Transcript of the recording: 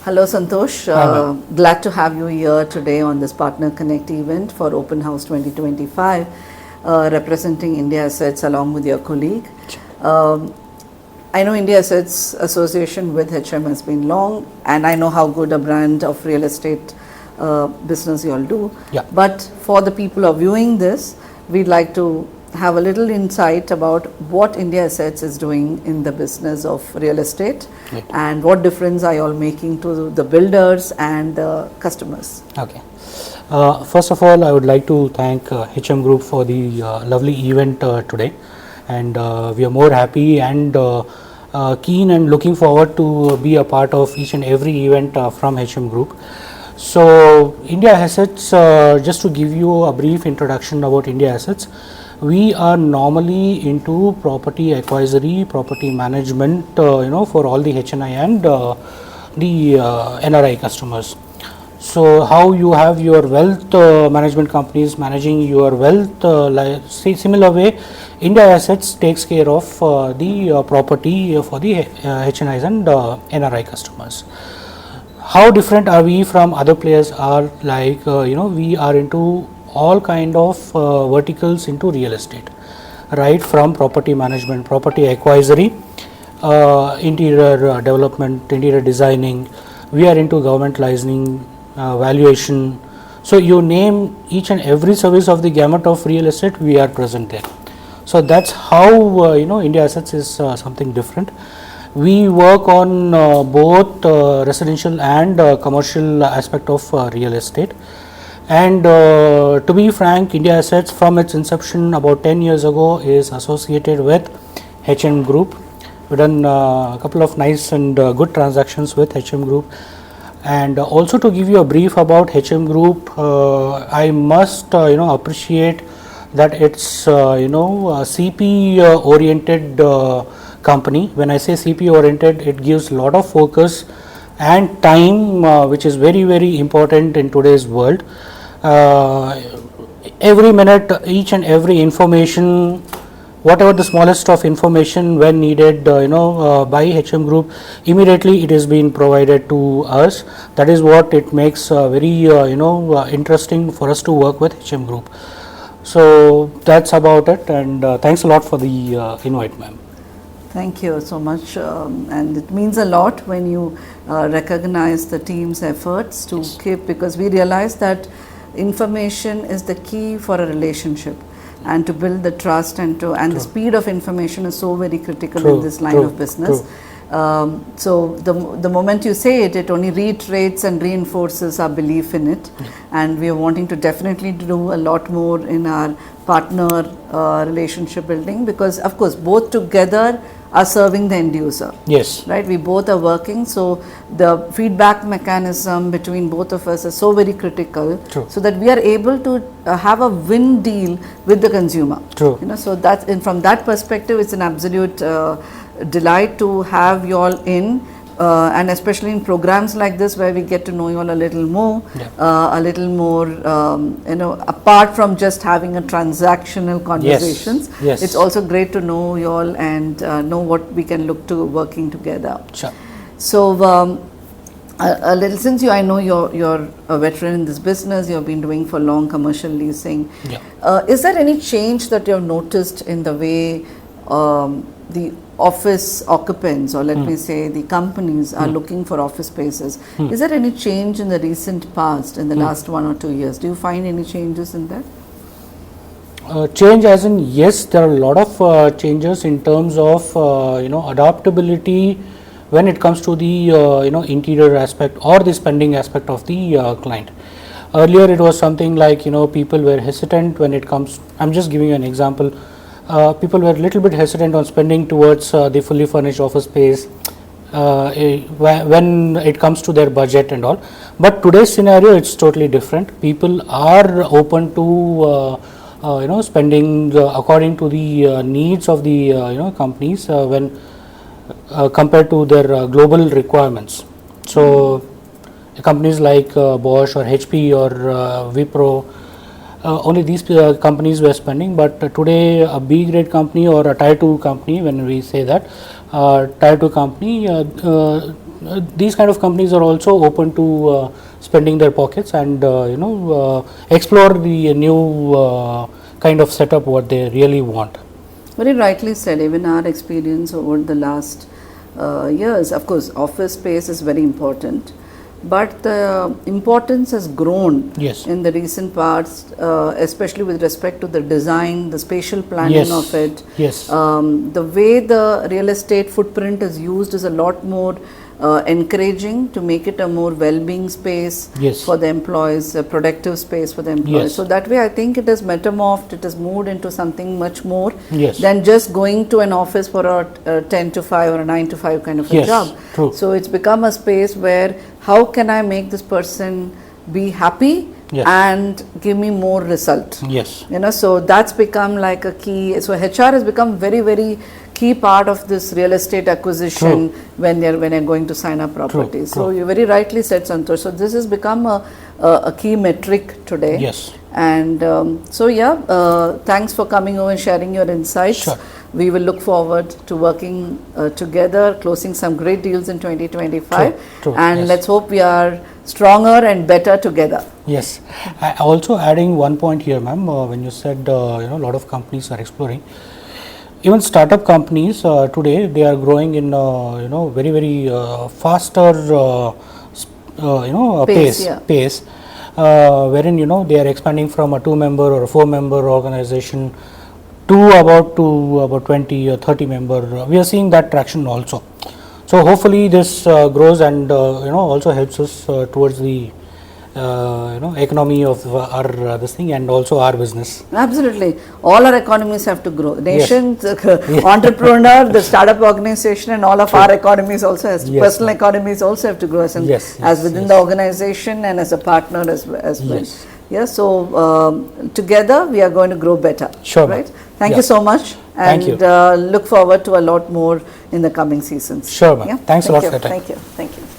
Hello Santhosh, glad to have you here today on this Partner Connect event for Open House 2025, representing India Assetz along with your colleague. I know India Assetz association with HM has been long, and I know how good a brand of real estate business you all do. Yeah. But for the people who are viewing this, we'd like to have a little insight about what India Assetz is doing in the business of real estate, Right. and what difference are you all making to the builders and the customers. Okay. First of all, I would like to thank HM Group for the lovely event today, and we are more happy and keen and looking forward to be a part of each and every event from HM Group. So, India Assetz, just to give you a brief introduction about India Assetz, we are normally into property acquiry, property management, for all the HNI and the NRI customers. So, how you have your wealth management companies managing your wealth, similar way, India Assetz takes care of the property for the HNIs and NRI customers. How different are we from other players? Are like we are into all kind of verticals into real estate, right from property management, property acquiry, interior development, interior designing. We are into government licensing, valuation. So you name each and every service of the gamut of real estate, we are present there. So that's how India Assetz is something different. We work on both residential and commercial aspect of real estate. And to be frank, India Assetz from its inception about 10 years ago is associated with HM Group. We've done a couple of nice and good transactions with HM Group. And also to give you a brief about HM Group, I must appreciate that it's a CP oriented company. When I say CP oriented, it gives a lot of focus and time, which is very, very important in today's world. Every minute, each and every information, whatever the smallest of information when needed by HM Group, immediately it is being provided to us. That is what it makes very interesting for us to work with HM Group. So that's about it, and thanks a lot for the invite, ma'am. Thank you so much, and it means a lot when you recognize the team's efforts to keep, because we realize that information is the key for a relationship, and to build the trust and the speed of information is so very critical in this line of business. So the moment you say it, it only reiterates and reinforces our belief in it, and we are wanting to definitely do a lot more in our partner relationship building, because of course both together are serving the end user. Yes. Right, we both are working, so the feedback mechanism between both of us is so very critical. True. So that we are able to have a win deal with the consumer. True. So that's, and from that perspective, it's an absolute delight to have you all in, and especially in programs like this where we get to know you all a little more, a little more, apart from just having a transactional conversations. Yes. It's also great to know you all and know what we can look to working together. Sure. So a little, since I know you're a veteran in this business, you've been doing for long commercial leasing. Yeah. Is there any change that you've noticed in the way the office occupants, or let me say the companies, are looking for office spaces? Is there any change in the recent past, in the last 1 or 2 years? Do you find any changes in that? Change as in, yes, there are a lot of changes in terms of adaptability when it comes to the interior aspect or the spending aspect of the client. Earlier it was something like people were hesitant when it comes, I'm just giving you an example. People were a little bit hesitant on spending towards the fully furnished office space when it comes to their budget and all. But today's scenario, it's totally different. People are open to spending according to the needs of the companies when compared to their global requirements. So companies like Bosch or HP or Wipro, only these companies were spending, but today a B grade company or a tier 2 company, when we say that tier 2 company, these kind of companies are also open to spending their pockets and explore the new kind of setup what they really want. Very rightly said. Even our experience over the last years, of course, office space is very important, but the importance has grown Yes. in the recent past, especially with respect to the design, the spatial planning Yes. of it. Yes. The way the real estate footprint is used is a lot more encouraging to make it a more well-being space Yes. for the employees, a productive space for the employees. Yes. So that way I think it has metamorphed, it has moved into something much more Yes. than just going to an office for a 10 to 5 or a 9 to 5 kind of a Yes, job. true. So it's become a space where how can I make this person be happy Yes. and give me more result. Yes. So that's become like a key. So HR has become very, very key part of this real estate acquisition when they're going to sign up properties. So you very rightly said, Santhosh. So this has become a key metric today. Yes. And thanks for coming over and sharing your insights. Sure. We will look forward to working together, closing some great deals in 2025. True, And yes. let's hope we are stronger and better together. Yes. Also adding one point here, ma'am, when you said a lot of companies are exploring. Even startup companies today, they are growing in very, very faster pace, wherein they are expanding from a 2-member or a 4-member organization to about 20 or 30 member. We are seeing that traction also. So hopefully this grows and also helps us towards the economy of our this thing and also our business. Absolutely. All our economies have to grow. Nations, entrepreneur, the startup organization and all of our economies also has to, personal economies also have to grow as within the organization and as a partner as well. Yes, so together we are going to grow better. Sure. Right? Thank you so much. And look forward to a lot more in the coming seasons. Sure, ma'am. Thanks a lot for your time. Thank you.